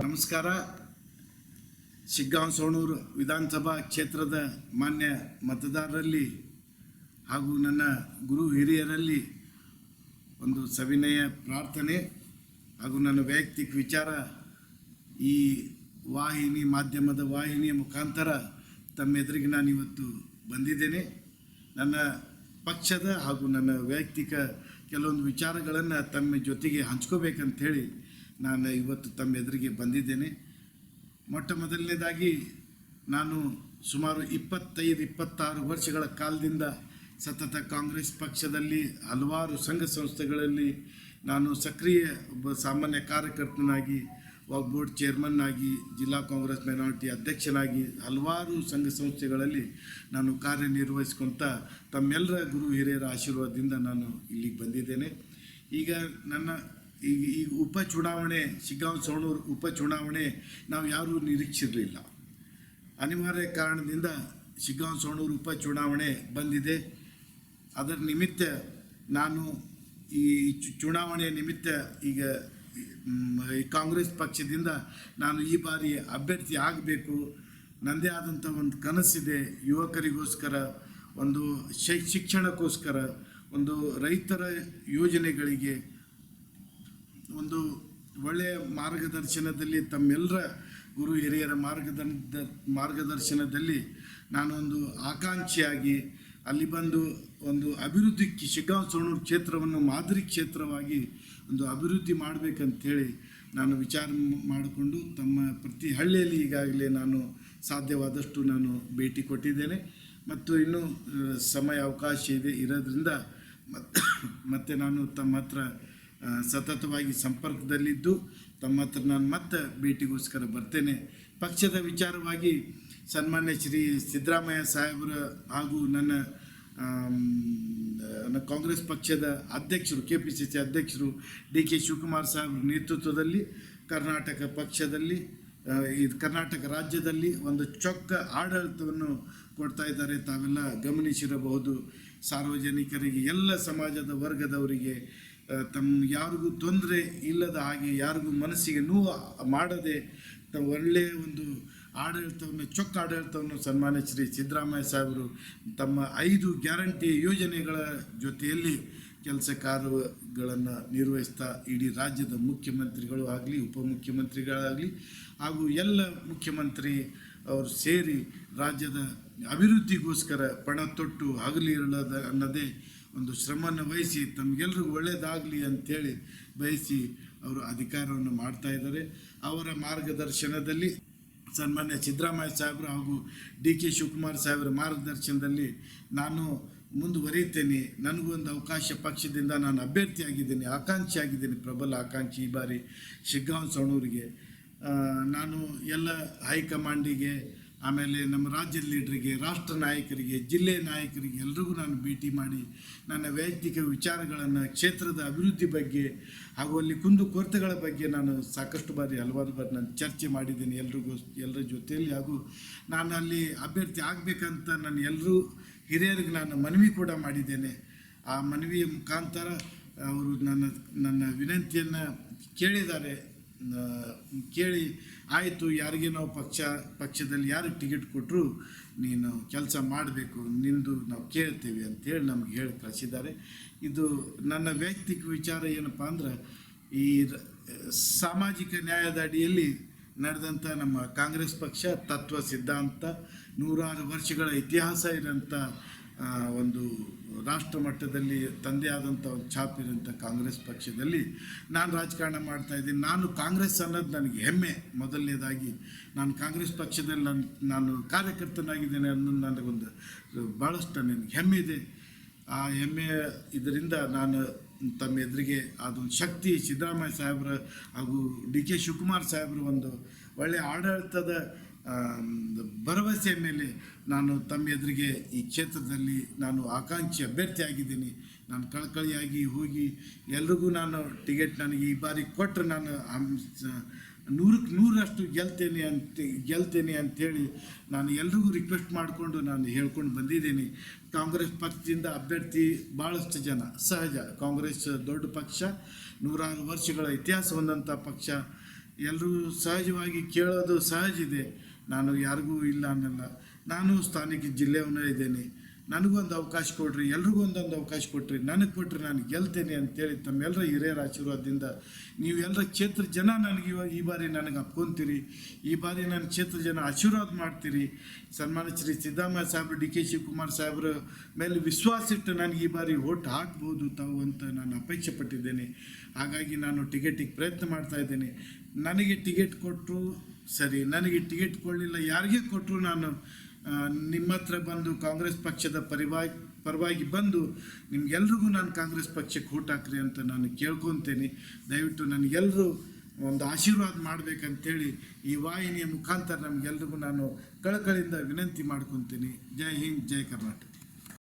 ನಮಸ್ಕಾರ. ಶಿಗ್ಗಾಂವ್ ಸವಣೂರು ವಿಧಾನಸಭಾ ಕ್ಷೇತ್ರದ ಮಾನ್ಯ ಮತದಾರರಲ್ಲಿ ಹಾಗೂ ನನ್ನ ಗುರು ಹಿರಿಯರಲ್ಲಿ ಒಂದು ಸವಿನಯ ಪ್ರಾರ್ಥನೆ ಹಾಗೂ ನನ್ನ ವೈಯಕ್ತಿಕ ವಿಚಾರ. ಈ ಮಾಧ್ಯಮದ ವಾಹಿನಿಯ ಮುಖಾಂತರ ತಮ್ಮ ಎದುರಿಗೆ ನಾನು ಇವತ್ತು ಬಂದಿದ್ದೇನೆ. ನನ್ನ ಪಕ್ಷದ ಹಾಗೂ ನನ್ನ ವೈಯಕ್ತಿಕ ಕೆಲವೊಂದು ವಿಚಾರಗಳನ್ನು ತಮ್ಮ ಜೊತೆಗೆ ಹಂಚ್ಕೋಬೇಕಂಥೇಳಿ ನಾನು ಇವತ್ತು ತಮ್ಮ ಎದುರಿಗೆ ಬಂದಿದ್ದೇನೆ. ಮೊಟ್ಟ ಮೊದಲನೇದಾಗಿ ನಾನು ಸುಮಾರು 25-26 ವರ್ಷಗಳ ಕಾಲದಿಂದ ಸತತ ಕಾಂಗ್ರೆಸ್ ಪಕ್ಷದಲ್ಲಿ ಹಲವಾರು ಸಂಘ ಸಂಸ್ಥೆಗಳಲ್ಲಿ ನಾನು ಸಕ್ರಿಯ ಒಬ್ಬ ಸಾಮಾನ್ಯ ಕಾರ್ಯಕರ್ತನಾಗಿ, ವಾಕ್ ಬೋರ್ಡ್ ಚೇರ್ಮನ್ ಆಗಿ, ಜಿಲ್ಲಾ ಕಾಂಗ್ರೆಸ್ ಮೈನಾರಿಟಿ ಅಧ್ಯಕ್ಷನಾಗಿ ಹಲವಾರು ಸಂಘ ಸಂಸ್ಥೆಗಳಲ್ಲಿ ನಾನು ಕಾರ್ಯನಿರ್ವಹಿಸ್ಕೊತ ತಮ್ಮೆಲ್ಲರ ಗುರು ಹಿರಿಯರ ಆಶೀರ್ವಾದದಿಂದ ನಾನು ಇಲ್ಲಿಗೆ ಬಂದಿದ್ದೇನೆ. ಈಗ ಈಗ ಉಪಚುನಾವಣೆ, ಶಿಗ್ಗಾಂವ್ ಸವಣೂರು ಉಪಚುನಾವಣೆ ನಾವು ಯಾರೂ ನಿರೀಕ್ಷಿರಲಿಲ್ಲ. ಅನಿವಾರ್ಯ ಕಾರಣದಿಂದ ಶಿಗ್ಗಾಂವ್ ಸವಣೂರು ಉಪಚುನಾವಣೆ ಬಂದಿದೆ. ಅದರ ನಿಮಿತ್ತ ನಾನು ಈ ಚುನಾವಣೆಯ ನಿಮಿತ್ತ ಈಗ ಕಾಂಗ್ರೆಸ್ ಪಕ್ಷದಿಂದ ನಾನು ಈ ಬಾರಿ ಅಭ್ಯರ್ಥಿ ಆಗಬೇಕು. ನನ್ನದೇ ಆದಂಥ ಒಂದು ಕನಸಿದೆ. ಯುವಕರಿಗೋಸ್ಕರ, ಒಂದು ಶಿಕ್ಷಣಕ್ಕೋಸ್ಕರ, ಒಂದು ರೈತರ ಯೋಜನೆಗಳಿಗೆ, ಒಂದು ಒಳ್ಳೆಯ ಮಾರ್ಗದರ್ಶನದಲ್ಲಿ, ತಮ್ಮೆಲ್ಲರ ಗುರು ಹಿರಿಯರ ಮಾರ್ಗದರ್ಶನದಲ್ಲಿ ನಾನೊಂದು ಆಕಾಂಕ್ಷಿಯಾಗಿ ಅಲ್ಲಿ ಬಂದು ಒಂದು ಅಭಿವೃದ್ಧಿ ಶಿಗ್ಗಾಂವ್ ಸವಣೂರು ಕ್ಷೇತ್ರವನ್ನು ಮಾದರಿ ಕ್ಷೇತ್ರವಾಗಿ ಒಂದು ಅಭಿವೃದ್ಧಿ ಮಾಡಬೇಕಂತೇಳಿ ನಾನು ವಿಚಾರ ಮಾಡಿಕೊಂಡು ತಮ್ಮ ಪ್ರತಿ ಹಳ್ಳಿಯಲ್ಲಿ ಈಗಾಗಲೇ ನಾನು ಸಾಧ್ಯವಾದಷ್ಟು ನಾನು ಭೇಟಿ ಕೊಟ್ಟಿದ್ದೇನೆ. ಮತ್ತು ಇನ್ನೂ ಸಮಯ ಅವಕಾಶ ಇರೋದ್ರಿಂದ ಮತ್ತೆ ನಾನು ತಮ್ಮ ಹತ್ರ ಸತತವಾಗಿ ಸಂಪರ್ಕದಲ್ಲಿದ್ದು ತಮ್ಮ ಹತ್ರ ನಾನು ಮತ್ತೆ ಭೇಟಿಗೋಸ್ಕರ ಬರ್ತೇನೆ. ಪಕ್ಷದ ವಿಚಾರವಾಗಿ ಸನ್ಮಾನ್ಯ ಶ್ರೀ ಸಿದ್ದರಾಮಯ್ಯ ಸಾಹೇಬರ ಹಾಗೂ ನನ್ನ ಕಾಂಗ್ರೆಸ್ ಪಕ್ಷದ ಅಧ್ಯಕ್ಷರು, KPCC ಅಧ್ಯಕ್ಷರು DK ಶಿವಕುಮಾರ್ ಸಾಹೇಬ್ರ ನೇತೃತ್ವದಲ್ಲಿ ಕರ್ನಾಟಕ ರಾಜ್ಯದಲ್ಲಿ ಒಂದು ಚೊಕ್ಕ ಆಡಳಿತವನ್ನು ಕೊಡ್ತಾ ಇದ್ದಾರೆ. ತಾವೆಲ್ಲ ಗಮನಿಸಿರಬಹುದು. ಸಾರ್ವಜನಿಕರಿಗೆ, ಎಲ್ಲ ಸಮಾಜದ ವರ್ಗದವರಿಗೆ ಯಾರಿಗೂ ತೊಂದರೆ ಇಲ್ಲದ ಹಾಗೆ, ಯಾರಿಗೂ ಮನಸ್ಸಿಗೆ ನೋವು ಮಾಡದೆ ಒಳ್ಳೆಯ ಒಂದು ಆಡಳಿತವನ್ನು, ಚೊಕ್ಕ ಆಡಳಿತವನ್ನು ಸನ್ಮಾನ್ಯ ಶ್ರೀ ಸಿದ್ದರಾಮಯ್ಯ ಸಾಹೇಬರು ತಮ್ಮ 5 ಗ್ಯಾರಂಟಿ ಯೋಜನೆಗಳ ಜೊತೆಯಲ್ಲಿ ಕೆಲಸ ಕಾರ್ಯಗಳನ್ನು ನಿರ್ವಹಿಸ್ತಾ ಇಡೀ ರಾಜ್ಯದ ಮುಖ್ಯಮಂತ್ರಿಗಳು ಆಗಲಿ, ಉಪಮುಖ್ಯಮಂತ್ರಿಗಳಾಗಲಿ ಹಾಗೂ ಎಲ್ಲ ಮುಖ್ಯಮಂತ್ರಿ ಅವರು ಸೇರಿ ರಾಜ್ಯದ ಅಭಿವೃದ್ಧಿಗೋಸ್ಕರ ಪಣ ತೊಟ್ಟು ಹಗಲಿರಲದ ಅನ್ನೋದೇ ಒಂದು ಶ್ರಮವನ್ನು ವಹಿಸಿ ತಮಗೆಲ್ಲರಿಗೂ ಒಳ್ಳೆಯದಾಗಲಿ ಅಂಥೇಳಿ ಬಯಸಿ ಅವರು ಅಧಿಕಾರವನ್ನು ಮಾಡ್ತಾಯಿದ್ದಾರೆ. ಅವರ ಮಾರ್ಗದರ್ಶನದಲ್ಲಿ ಸನ್ಮಾನ್ಯ ಸಿದ್ದರಾಮಯ್ಯ ಸಾಹೇಬರು ಹಾಗೂ DK ಶಿವಕುಮಾರ್ ಸಾಹೇಬರ ಮಾರ್ಗದರ್ಶನದಲ್ಲಿ ನಾನು ಮುಂದುವರಿಯುತ್ತೇನೆ. ನನಗೊಂದು ಅವಕಾಶ, ಪಕ್ಷದಿಂದ ನಾನು ಅಭ್ಯರ್ಥಿಯಾಗಿದ್ದೀನಿ, ಆಕಾಂಕ್ಷಿಯಾಗಿದ್ದೀನಿ, ಪ್ರಬಲ ಆಕಾಂಕ್ಷಿ. ಈ ಬಾರಿ ಶಿಗ್ಗಾಂವ್ ಸವಣೂರಿಗೆ ನಾನು ಎಲ್ಲ ಹೈಕಮಾಂಡಿಗೆ, ಆಮೇಲೆ ನಮ್ಮ ರಾಜ್ಯದ ಲೀಡ್ರಿಗೆ, ರಾಷ್ಟ್ರ ನಾಯಕರಿಗೆ, ಜಿಲ್ಲೆ ನಾಯಕರಿಗೆ ಎಲ್ರಿಗೂ ನಾನು ಭೇಟಿ ಮಾಡಿ ನನ್ನ ವೈಯಕ್ತಿಕ ವಿಚಾರಗಳನ್ನು, ಕ್ಷೇತ್ರದ ಅಭಿವೃದ್ಧಿ ಬಗ್ಗೆ ಹಾಗೂ ಅಲ್ಲಿ ಕುಂದುಕೊರತೆಗಳ ಬಗ್ಗೆ ನಾನು ಸಾಕಷ್ಟು ಬಾರಿ, ಹಲವಾರು ಬಾರಿ ನಾನು ಚರ್ಚೆ ಮಾಡಿದ್ದೀನಿ ಎಲ್ಲರ ಜೊತೆಯಲ್ಲಿ. ಹಾಗೂ ನಾನು ಅಲ್ಲಿ ಅಭ್ಯರ್ಥಿ ಆಗಬೇಕಂತ ನಾನು ಎಲ್ಲರೂ ಹಿರಿಯರಿಗೆ ನಾನು ಮನವಿ ಕೂಡ ಮಾಡಿದ್ದೇನೆ. ಆ ಮನವಿಯ ಮುಖಾಂತರ ಅವರು ನನ್ನ ವಿನಂತಿಯನ್ನು ಕೇಳಿದ್ದಾರೆ. ಕೇಳಿ ಆಯಿತು, ಯಾರಿಗೆ ನಾವು ಪಕ್ಷದಲ್ಲಿ ಯಾರಿಗೆ ಟಿಕೆಟ್ ಕೊಟ್ಟರು ನೀನು ಕೆಲಸ ಮಾಡಬೇಕು, ನಿಂದು ನಾವು ಕೇಳ್ತೇವೆ ಅಂಥೇಳಿ ನಮ್ಗೆ ಹೇಳಿ ಕಳಿಸಿದ್ದಾರೆ. ಇದು ನನ್ನ ವೈಯಕ್ತಿಕ ವಿಚಾರ. ಏನಪ್ಪ ಅಂದ್ರೆ, ಈ ಸಾಮಾಜಿಕ ನ್ಯಾಯದ ಅಡಿಯಲ್ಲಿ ನಡೆದಂಥ ನಮ್ಮ ಕಾಂಗ್ರೆಸ್ ಪಕ್ಷ ತತ್ವ ಸಿದ್ಧಾಂತ, 106 ವರ್ಷಗಳ ಇತಿಹಾಸ ಇರೋಂಥ ಒಂದು ರಾಷ್ಟ್ರ ಮಟ್ಟದಲ್ಲಿ ತಂದೆ ಆದಂಥ ಒಂದು ಛಾಪ್ ಇರೋಂಥ ಕಾಂಗ್ರೆಸ್ ಪಕ್ಷದಲ್ಲಿ ನಾನು ರಾಜಕಾರಣ ಮಾಡ್ತಾಯಿದ್ದೀನಿ. ನಾನು ಕಾಂಗ್ರೆಸ್ ಅನ್ನೋದು ನನಗೆ ಹೆಮ್ಮೆ. ಮೊದಲನೇದಾಗಿ ನಾನು ಕಾಂಗ್ರೆಸ್ ಪಕ್ಷದಲ್ಲಿ ನಾನು ಕಾರ್ಯಕರ್ತನಾಗಿದ್ದೇನೆ ಅನ್ನೋದು ನನಗೊಂದು ಭಾಳಷ್ಟು ನನಗೆ ಹೆಮ್ಮೆ ಇದೆ. ಆ ಹೆಮ್ಮೆ ಇದರಿಂದ ನಾನು ತಮ್ಮ ಎದುರಿಗೆ ಅದೊಂದು ಶಕ್ತಿ, ಸಿದ್ದರಾಮಯ್ಯ ಸಾಹೇಬ್ರ ಹಾಗೂ DK ಶಿವಕುಮಾರ್ ಸಾಹೇಬ್ರ ಒಂದು ಒಳ್ಳೆಯ ಆಡಳಿತದ ಭರವಸೆ ಮೇಲೆ ನಾನು ತಮ್ಮ ಎದುರಿಗೆ ಈ ಕ್ಷೇತ್ರದಲ್ಲಿ ನಾನು ಆಕಾಂಕ್ಷಿ ಅಭ್ಯರ್ಥಿಯಾಗಿದ್ದೀನಿ. ನಾನು ಕಳಕಳಿಯಾಗಿ ಹೋಗಿ ಎಲ್ರಿಗೂ ನಾನು ಟಿಕೆಟ್ ನನಗೆ ಈ ಬಾರಿ ಕೊಟ್ಟರೆ ನಾನು 100ಕ್ಕೆ 100% ಗೆಲ್ತೇನೆ ಅಂಥೇಳಿ ನಾನು ಎಲ್ರಿಗೂ ರಿಕ್ವೆಸ್ಟ್ ಮಾಡಿಕೊಂಡು ನಾನು ಹೇಳ್ಕೊಂಡು ಬಂದಿದ್ದೀನಿ. ಕಾಂಗ್ರೆಸ್ ಪಕ್ಷದಿಂದ ಅಭ್ಯರ್ಥಿ ಭಾಳಷ್ಟು ಜನ ಸಹಜ. ಕಾಂಗ್ರೆಸ್ ದೊಡ್ಡ ಪಕ್ಷ, 106 ವರ್ಷಗಳ ಇತಿಹಾಸ ಹೊಂದಂಥ ಪಕ್ಷ. ಎಲ್ಲರೂ ಸಹಜವಾಗಿ ಕೇಳೋದು ಸಹಜ ಇದೆ. ನಾನು ಯಾರಿಗೂ ಇಲ್ಲ ಅನ್ನಲ್ಲ. ನಾನು ಸ್ಥಾನಿಕ ಜಿಲ್ಲೆಯವನೇ ಇದ್ದೇನೆ. ನನಗೊಂದು ಅವಕಾಶ ಕೊಡ್ರಿ, ಎಲ್ರಿಗೂ ಒಂದೊಂದು ಅವಕಾಶ ಕೊಟ್ರಿ, ನನಗೆ ಕೊಟ್ಟರೆ ನಾನು ಗೆಲ್ತೇನೆ ಅಂತೇಳಿ ತಮ್ಮೆಲ್ಲರ ಹಿರಿಯರ ಆಶೀರ್ವಾದದಿಂದ ನೀವೆಲ್ಲರ ಕ್ಷೇತ್ರ ಜನ ನನಗೆ ಈ ಬಾರಿ ನನಗೆ ಅಪ್ಕೊಂತೀರಿ. ಈ ಬಾರಿ ನನ್ನ ಕ್ಷೇತ್ರ ಜನ ಆಶೀರ್ವಾದ ಮಾಡ್ತೀರಿ. ಸನ್ಮಾನ್ಯ ಶ್ರೀ ಸಿದ್ದರಾಮಯ್ಯ ಸಾಹೇಬರು, ಡಿ ಕೆ ಶಿವಕುಮಾರ್ ಸಾಹೇಬ್ರ ಮೇಲೆ ವಿಶ್ವಾಸ ಇಟ್ಟು ನನಗೆ ಈ ಬಾರಿ ಓಟ್ ಹಾಕ್ಬೋದು ತಾವು ಅಂತ ನಾನು ಅಪೇಕ್ಷೆ ಪಟ್ಟಿದ್ದೇನೆ. ಹಾಗಾಗಿ ನಾನು ಟಿಕೆಟಿಗೆ ಪ್ರಯತ್ನ ಮಾಡ್ತಾ ಇದ್ದೇನೆ. ನನಗೆ ಟಿಕೆಟ್ ಕೊಟ್ಟರು ಸರಿ, ನನಗೆ ಟಿಕೆಟ್ ಕೊಡಲಿಲ್ಲ, ಯಾರಿಗೆ ಕೊಟ್ಟರು ನಾನು ನಿಮ್ಮ ಹತ್ರ ಬಂದು ಕಾಂಗ್ರೆಸ್ ಪಕ್ಷದ ಪರವಾಗಿ ಬಂದು ನಿಮ್ಗೆಲ್ರಿಗೂ ನಾನು ಕಾಂಗ್ರೆಸ್ ಪಕ್ಷಕ್ಕೆ ಓಟ್ ಹಾಕ್ರಿ ಅಂತ ನಾನು ಕೇಳ್ಕೊತೇನೆ. ದಯವಿಟ್ಟು ನನಗೆಲ್ಲರೂ ಒಂದು ಆಶೀರ್ವಾದ ಮಾಡಬೇಕಂತೇಳಿ ಈ ವಾಹಿನಿಯ ಮುಖಾಂತರ ನಮಗೆಲ್ರಿಗೂ ನಾನು ಕಳಕಳಿಯಿಂದ ವಿನಂತಿ ಮಾಡ್ಕೊತೀನಿ. ಜೈ ಹಿಂದ್, ಜೈ ಕರ್ನಾಟಕ.